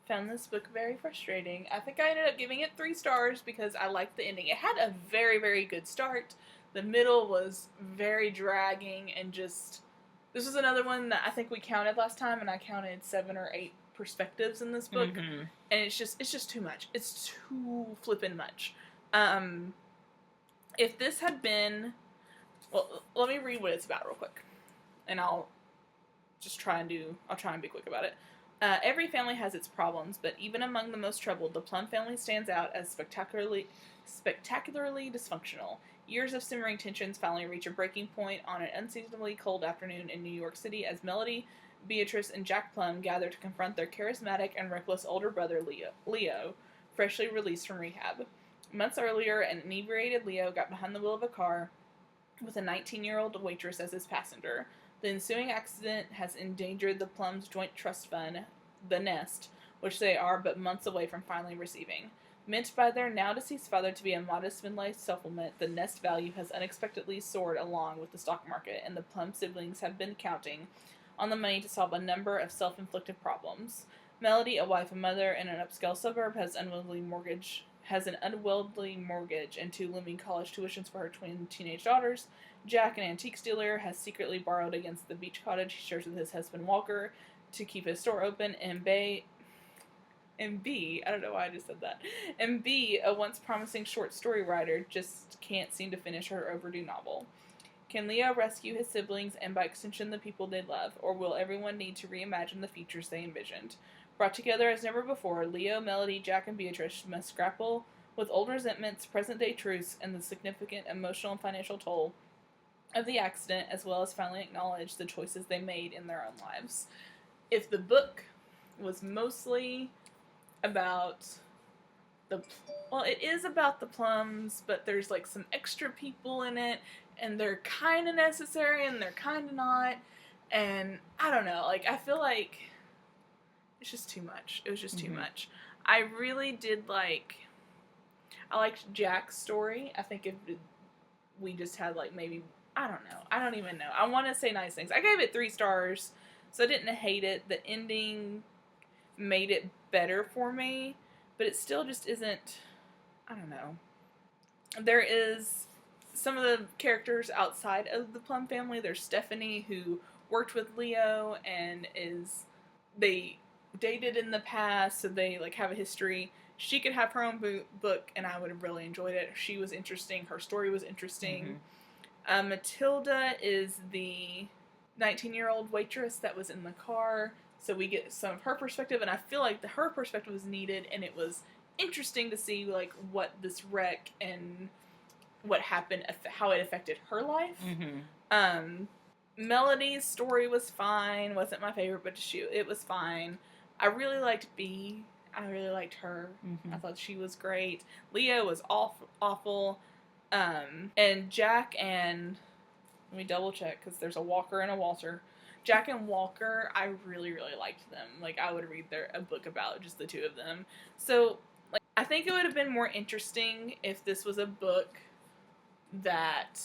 found this book very frustrating. I think I ended up giving it 3 stars because I liked the ending. It had a very, very good start. The middle was very dragging and just... This was another one that I think we counted last time, and I counted 7 or 8 perspectives in this book, mm-hmm. and it's just too much. It's too flippin' much. If this had been, well, let me read what it's about real quick, and I'll try and be quick about it. Every family has its problems, but even among the most troubled, the Plum family stands out as spectacularly dysfunctional. Years of simmering tensions finally reach a breaking point on an unseasonably cold afternoon in New York City as Melody, Beatrice, and Jack Plum gather to confront their charismatic and reckless older brother Leo, freshly released from rehab. Months earlier, an inebriated Leo got behind the wheel of a car with a 19-year-old waitress as his passenger. The ensuing accident has endangered the Plums' joint trust fund, The Nest, which they are but months away from finally receiving. Meant by their now-deceased father to be a modest midlife supplement, the Nest value has unexpectedly soared along with the stock market, and the Plum siblings have been counting on the money to solve a number of self-inflicted problems. Melody, a wife and mother in an upscale suburb, has an unwieldy mortgage and 2 looming college tuitions for her twin teenage daughters. Jack, an antiques dealer, has secretly borrowed against the beach cottage he shares with his husband Walker to keep his store open, and B, I don't know why I just said that, and B, a once promising short story writer, just can't seem to finish her overdue novel. Can Leo rescue his siblings and by extension the people they love, or will everyone need to reimagine the futures they envisioned? Brought together as never before, Leo, Melody, Jack, and Beatrice must grapple with old resentments, present-day truths, and the significant emotional and financial toll of the accident, as well as finally acknowledge the choices they made in their own lives. If the book was mostly about it is about the Plums, but there's like some extra people in it, and they're kind of necessary and they're kind of not, and I don't know, like I feel like it's just too much. It was just too much. I really did I liked Jack's story. I think if we just had maybe, I don't know. I don't even know. I want to say nice things. I gave it 3 stars, so I didn't hate it. The ending made it better for me, but it still just isn't, I don't know. There is some of the characters outside of the Plum family. There's Stephanie, who worked with Leo and they dated in the past, so they have a history. She could have her own book, and I would have really enjoyed it. She was interesting. Her story was interesting. Mm-hmm. Matilda is the 19-year-old waitress that was in the car, so we get some of her perspective, and I feel like her perspective was needed, and it was interesting to see what this wreck and what happened, how it affected her life. Mm-hmm. Melody's story was fine. Wasn't my favorite, but it was fine. I really liked B. I really liked her. Mm-hmm. I thought she was great. Leo was awful. And Jack and... Let me double check, because there's a Walker and a Walter. Jack and Walker, I really, really liked them. Like, I would read a book about just the two of them. So, like, I think it would have been more interesting if this was a book that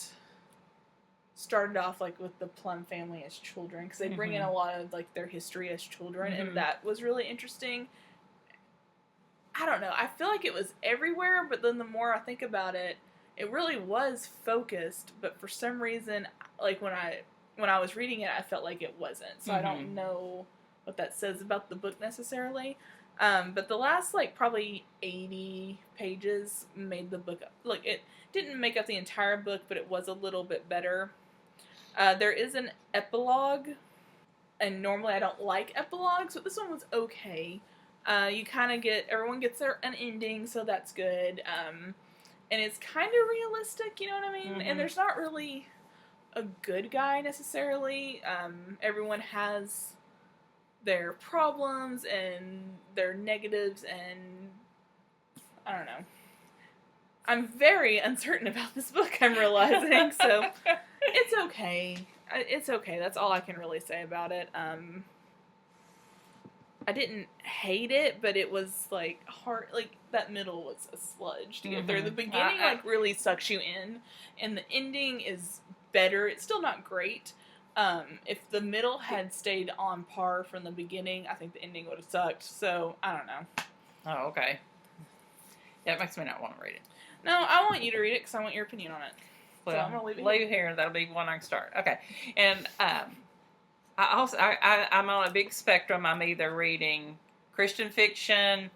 started off, like, with the Plum family as children, because they bring in a lot of, like, their history as children, and that was really interesting. I don't know. I feel like it was everywhere, but then the more I think about it, it really was focused, but for some reason, like, when I was reading it, I felt like it wasn't. So I don't know what that says about the book necessarily. But the last, like, probably 80 pages made the book, like, it didn't make up the entire book, but it was a little bit better. There is an epilogue, and normally I don't like epilogues, but this one was okay. You kind of everyone gets an ending, so that's good. And it's kind of realistic, you know what I mean? And there's not really a good guy necessarily. Everyone has their problems and their negatives, and I don't know. I'm very uncertain about this book, I'm realizing, so it's okay. It's okay. That's all I can really say about it. I didn't hate it, but it was, like, hard. Like, that middle was a sludge to get through. The beginning, like, really sucks you in, and the ending is better. It's still not great. If the middle had stayed on par from the beginning, I think the ending would have sucked. So, I don't know. Oh, okay. Yeah, it makes me not want to read it. No, I want you to read it, because I want your opinion on it. Well, so I'm going to leave it here. That'll be one I can start. Okay. And, I'm on a big spectrum. I'm either reading Christian fiction,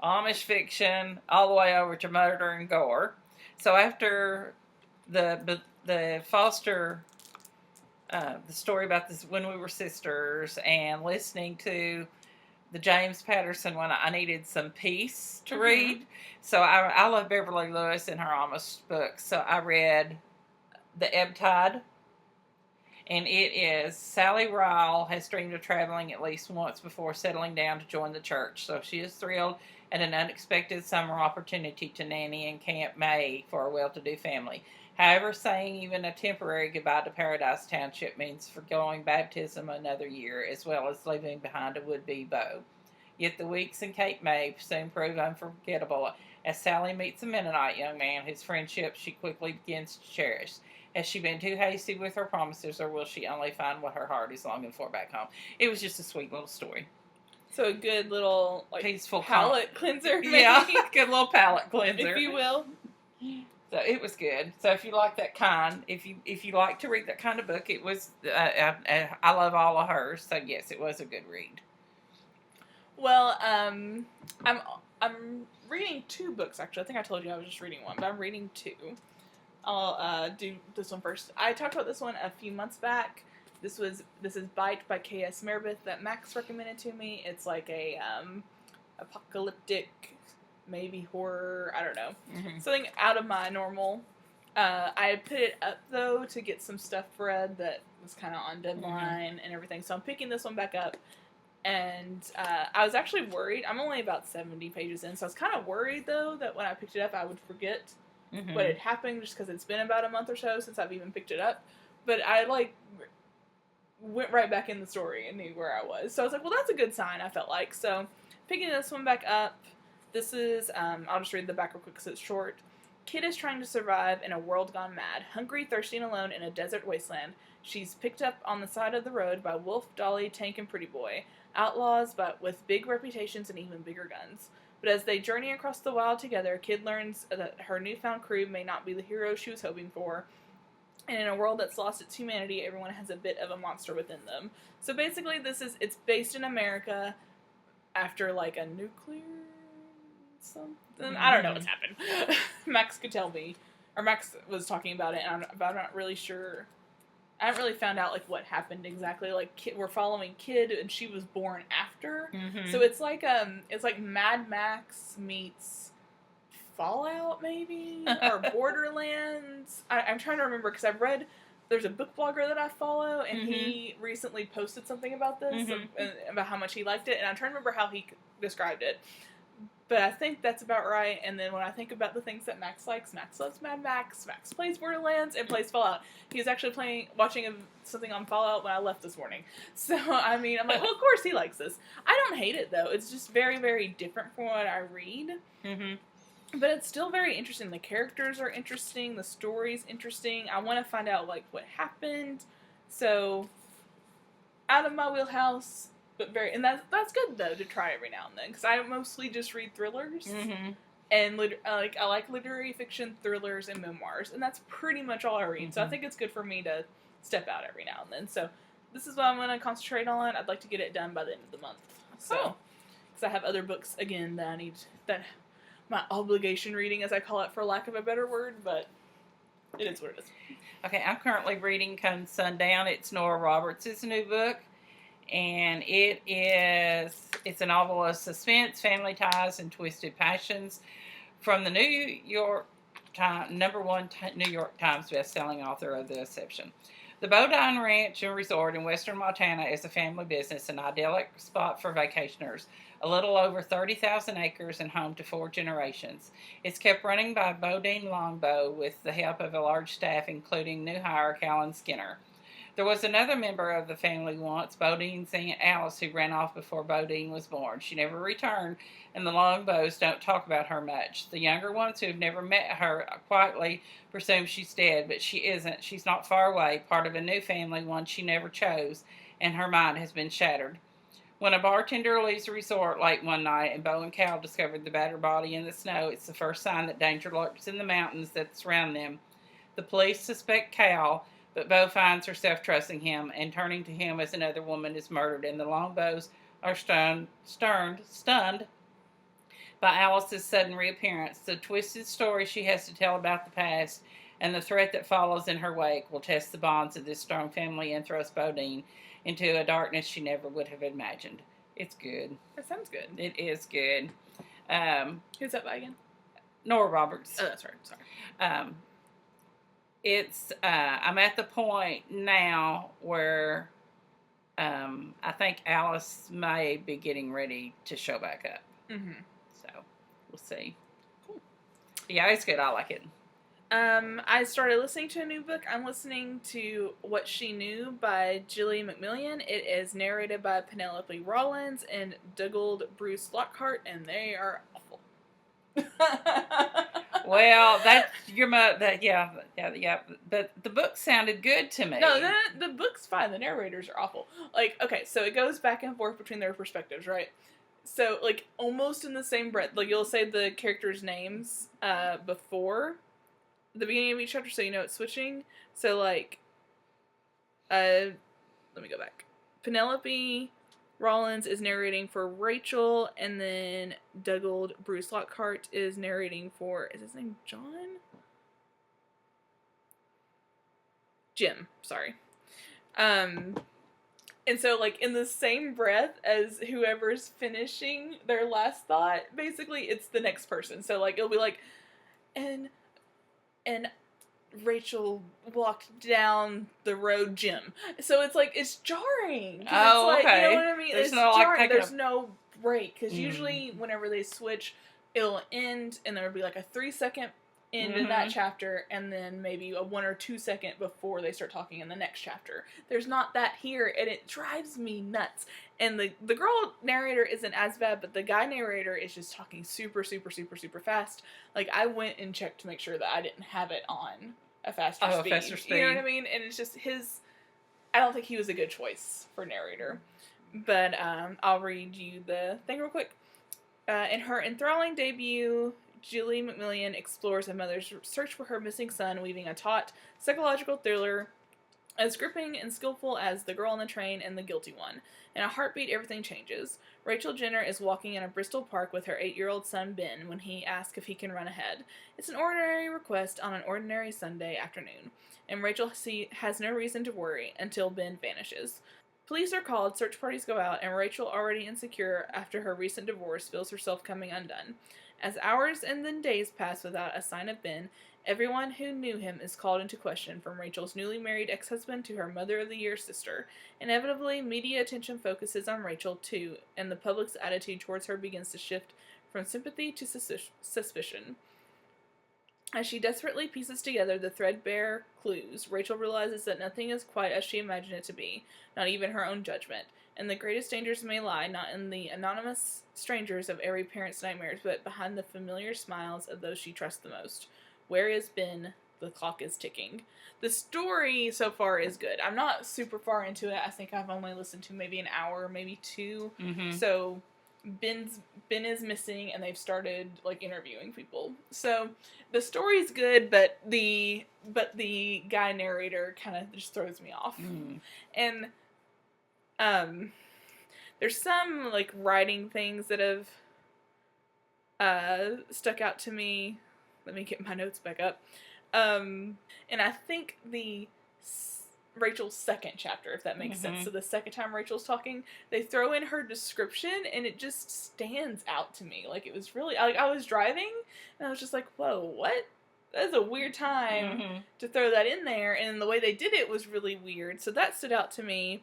Amish fiction, all the way over to murder and gore. So after the Foster, the story about this When We Were Sisters, and listening to the James Patterson one, I needed some peace to read. So I love Beverly Lewis and her Amish books. So I read The Ebb Tide. And it is Sally Ryle has dreamed of traveling at least once before settling down to join the church. So she is thrilled at an unexpected summer opportunity to nanny in Camp May for a well-to-do family. However, saying even a temporary goodbye to Paradise Township means foregoing baptism another year, as well as leaving behind a would-be beau. Yet the weeks in Cape May soon prove unforgettable as Sally meets a Mennonite young man whose friendship she quickly begins to cherish. Has she been too hasty with her promises, or will she only find what her heart is longing for back home? It was just a sweet little story. So a good little, like, peaceful palate cleanser, maybe? Yeah, good little palate cleanser, if you will. So it was good. So if you like that kind, if you like to read that kind of book, it was. I love all of hers. So yes, it was a good read. Well, I'm reading 2 books actually. I think I told you I was just reading one, but I'm reading 2. I'll do this one first. I talked about this one a few months back. This is Bite by K.S. Meredith that Max recommended to me. It's like a apocalyptic, maybe horror, I don't know. Something out of my normal. I had put it up, though, to get some stuff read that was kind of on deadline and everything. So I'm picking this one back up. And I was actually worried. I'm only about 70 pages in, so I was kind of worried, though, that when I picked it up, I would forget what had happened, just because it's been about a month or so since I've even picked it up. But I, like, went right back in the story and knew where I was. So I was like, well, that's a good sign, I felt like. So picking this one back up, this is, I'll just read the back real quick because it's short. Kid is trying to survive in a world gone mad, hungry, thirsty, and alone in a desert wasteland. She's picked up on the side of the road by Wolf, Dolly, Tank, and Pretty Boy, outlaws but with big reputations and even bigger guns. But as they journey across the wild together, Kid learns that her newfound crew may not be the hero she was hoping for. And in a world that's lost its humanity, everyone has a bit of a monster within them. So basically, it's based in America after, like, a nuclear something. I don't know what's happened. Max could tell me. Or Max was talking about it, and I'm not really sure. I haven't really found out, like, what happened exactly. Like, we're following Kid, and she was born after. So it's like Mad Max meets Fallout, maybe, or Borderlands. I'm trying to remember because I've read. There's a book blogger that I follow, and he recently posted something about this, about how much he liked it, and I'm trying to remember how he described it. But I think that's about right. And then when I think about the things that Max likes, Max loves Mad Max. Max plays Borderlands and plays Fallout. He was actually watching something on Fallout when I left this morning. So, I mean, I'm like, well, of course he likes this. I don't hate it, though. It's just very, very different from what I read. But it's still very interesting. The characters are interesting. The story's interesting. I want to find out, like, what happened. So, out of my wheelhouse... But and that's good though to try every now and then because I mostly just read thrillers and I like literary fiction, thrillers, and memoirs, and that's pretty much all I read. So I think it's good for me to step out every now and then. So this is what I'm going to concentrate on. I'd like to get it done by the end of the month. So because I have other books again that I need my obligation reading, as I call it, for lack of a better word, but it is what it is. Okay, I'm currently reading Come Sundown. It's Nora Roberts' new book. And it's a novel of suspense, family ties, and twisted passions from the New York Times, #1 New York Times best-selling author of The Deception. The Bodine Ranch and Resort in western Montana is a family business, an idyllic spot for vacationers. A little over 30,000 acres and home to 4 generations. It's kept running by Bodine Longbow with the help of a large staff, including new hire Callan Skinner. There was another member of the family once, Bodine's Aunt Alice, who ran off before Bodine was born. She never returned, and the Longbows don't talk about her much. The younger ones who have never met her quietly presume she's dead, but she isn't. She's not far away, part of a new family, one she never chose, and her mind has been shattered. When a bartender leaves the resort late one night and Bo and Cal discovered the battered body in the snow, it's the first sign that danger lurks in the mountains that surround them. The police suspect Cal, but Bo finds herself trusting him and turning to him as another woman is murdered, and the Longbows are stunned by Alice's sudden reappearance. The twisted story she has to tell about the past and the threat that follows in her wake will test the bonds of this strong family and thrust Bodine into a darkness she never would have imagined. It's good. That sounds good. It is good. Who's that by again? Nora Roberts. Oh, that's right. Sorry. I'm at the point now where I think Alice may be getting ready to show back up. So we'll see. Cool. Yeah, it's good. I like it. I started listening to a new book. I'm listening to What She Knew by Gilly McMillan. It is narrated by Penelope Rollins and Dougald Bruce Lockhart, and they are awful. Well, that's yeah. But the book sounded good to me. No, the book's fine. The narrators are awful. Like, okay, so it goes back and forth between their perspectives, right? So, like, almost in the same breath, like, you'll say the characters' names before the beginning of each chapter, so you know it's switching. So, like, let me go back. Penelope Rollins is narrating for Rachel, and then Dougald Bruce Lockhart is narrating for, is his name John? Jim, sorry. And so, like, in the same breath as whoever's finishing their last thought, basically, it's the next person. So, like, it'll be like, and Rachel walked down the road, Jim. So it's like, it's jarring. Oh, it's like, okay. You know what I mean? There's it's no, jarring. like, There's no break. Because usually, whenever they switch, it'll end, and there'll be like a 3-second end in that chapter, and then maybe a 1 or 2 second before they start talking in the next chapter. There's not that here, and it drives me nuts. And the girl narrator isn't as bad, but the guy narrator is just talking super, super, super, super fast. Like, I went and checked to make sure that I didn't have it on a faster speed. You know what I mean? And it's just I don't think he was a good choice for narrator. But I'll read you the thing real quick. In her enthralling debut, Gilly McMillan explores a mother's search for her missing son, weaving a taut psychological thriller as gripping and skillful as The Girl on the Train and The Guilty One. In a heartbeat, everything changes. Rachel Jenner is walking in a Bristol park with her 8-year-old son Ben when he asks if he can run ahead. It's an ordinary request on an ordinary Sunday afternoon, and Rachel has no reason to worry until Ben vanishes. Police are called, search parties go out, and Rachel, already insecure after her recent divorce, feels herself coming undone. As hours and then days pass without a sign of Ben, everyone who knew him is called into question, from Rachel's newly married ex-husband to her Mother of the Year sister. Inevitably, media attention focuses on Rachel, too, and the public's attitude towards her begins to shift from sympathy to suspicion. As she desperately pieces together the threadbare clues, Rachel realizes that nothing is quite as she imagined it to be, not even her own judgment, and the greatest dangers may lie not in the anonymous strangers of every parent's nightmares, but behind the familiar smiles of those she trusts the most. Where is Ben? The clock is ticking. The story so far is good. I'm not super far into it. I think I've only listened to maybe an hour, maybe two. Mm-hmm. So Ben is missing, and they've started like interviewing people. So the story's good, but the guy narrator kind of just throws me off. Mm. And there's some like writing things that have stuck out to me. Let me get my notes back up. And I think Rachel's second chapter, if that makes sense. So the second time Rachel's talking, they throw in her description, and it just stands out to me. Like, it was really, like, I was driving, and I was just like, whoa, what? That's a weird time to throw that in there, and the way they did it was really weird. So that stood out to me.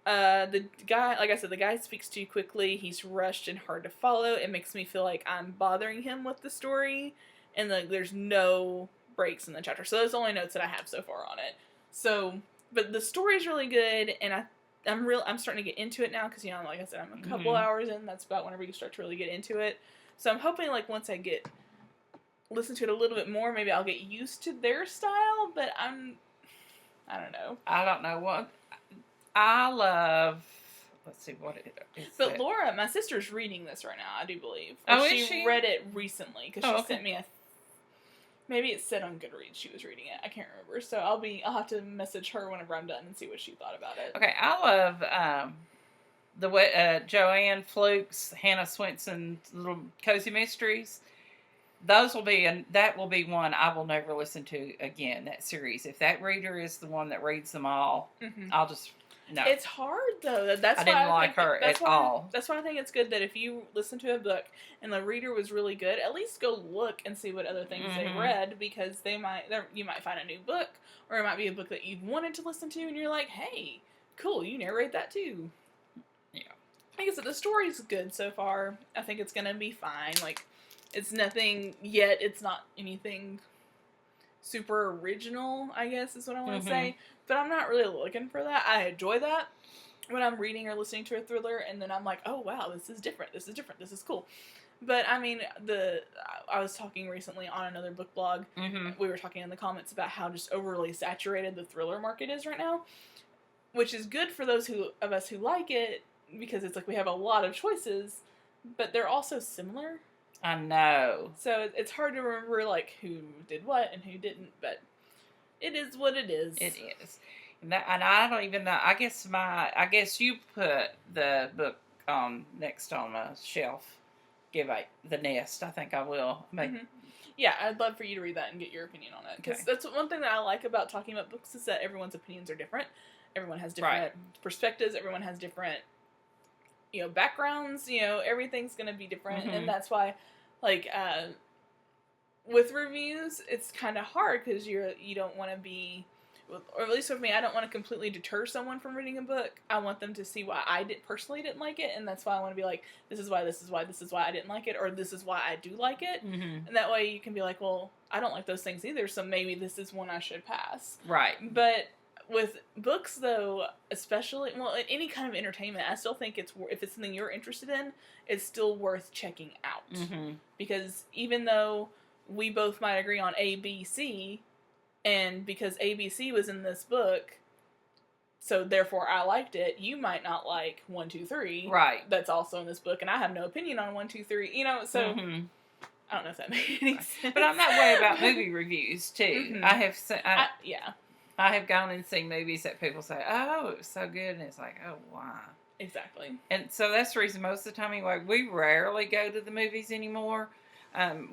The guy, like I said, the guy speaks too quickly. He's rushed and hard to follow. It makes me feel like I'm bothering him with the story, and like there's no breaks in the chapter. So those are the only notes that I have so far on it. So, but the story's really good, and I'm starting to get into it now, because, you know, like I said, I'm a couple hours in. That's about whenever you start to really get into it. So I'm hoping, like, once I listen to it a little bit more, maybe I'll get used to their style, but I don't know. I don't know what. I love, let's see what it is. But Laura, my sister's reading this right now, I do believe. Oh, she is she? read it recently, because she okay. sent me maybe it said on Goodreads she was reading it. I can't remember. So I'll have to message her whenever I'm done and see what she thought about it. Okay, I love the Joanne Fluke's, Hannah Swenson's little cozy mysteries. That will be one I will never listen to again. That series. If that reader is the one that reads them all, I'll just. No. It's hard, though. That's I didn't like her at all. That's why I think it's good that if you listen to a book and the reader was really good, at least go look and see what other things they read, because you might find a new book, or it might be a book that you've wanted to listen to, and you're like, hey, cool, you narrate that too. Yeah. Like I said, the story's good so far. I think it's going to be fine. Like, it's nothing yet. It's not anything super original, I guess is what I want to say. But I'm not really looking for that. I enjoy that when I'm reading or listening to a thriller, and then I'm like, oh wow, this is different, this is cool. But I mean, I was talking recently on another book blog, we were talking in the comments about how just overly saturated the thriller market is right now, which is good for those of us who like it, because it's like we have a lot of choices, but they're also similar. I know. So it's hard to remember, like, who did what and who didn't, but it is what it is. It is. And I don't even know. I guess you put the book next on a shelf. The Nest. I think I will. Yeah, I'd love for you to read that and get your opinion on it. Because that's one thing that I like about talking about books, is that everyone's opinions are different. Everyone has different perspectives. Everyone has different, backgrounds. Everything's going to be different. And that's why, like, with reviews, it's kind of hard, because you don't want to be, or at least with me, I don't want to completely deter someone from reading a book. I want them to see why I personally didn't like it, and that's why I want to be like, this is why I didn't like it, or this is why I do like it. And that way you can be like, well, I don't like those things either, so maybe this is one I should pass. Right. But with books, though, especially, any kind of entertainment, I still think if it's something you're interested in, it's still worth checking out. Because even though we both might agree on A, B, C, and because A, B, C was in this book, so therefore I liked it, you might not like 1, 2, 3. Right. That's also in this book, and I have no opinion on 1, 2, 3. So I don't know if that made any sense. But I'm that way about movie reviews too. I have gone and seen movies that people say, oh, it was so good, and it's like, oh, why? Exactly. And so that's the reason most of the time anyway, we rarely go to the movies anymore.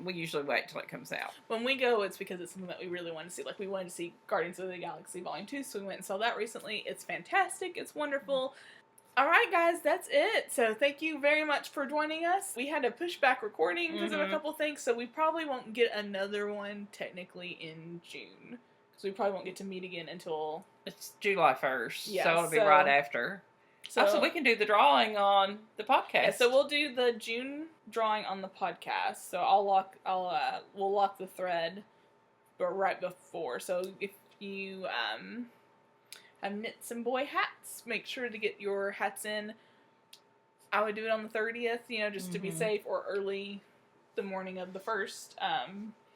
We usually wait till it comes out. When we go, it's because it's something that we really want to see. Like, we wanted to see Guardians of the Galaxy Volume 2, so we went and saw that recently. It's fantastic. It's wonderful. All right, guys, that's it. So thank you very much for joining us. We had to push back recording because of a couple things, so we probably won't get another one technically in June. Because we probably won't get to meet again until... It's July 1st, Yeah, so it'll be right after. So we can do the drawing on the podcast. Yeah, so we'll do the June drawing on the podcast. So we'll lock the thread, but right before. So if you have knit some boy hats, make sure to get your hats in. I would do it on the 30th, just to be safe, or early the morning of the 1st.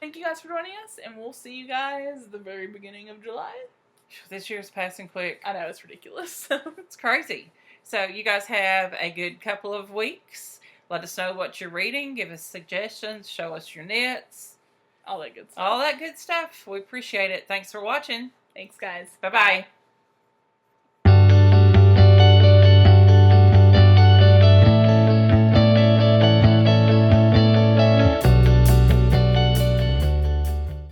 Thank you guys for joining us, and we'll see you guys the very beginning of July. This year's passing quick. I know, it's ridiculous. It's crazy. So you guys have a good couple of weeks. Let us know what you're reading. Give us suggestions. Show us your knits. All that good stuff. All that good stuff. We appreciate it. Thanks for watching. Thanks, guys. Bye-bye. Bye.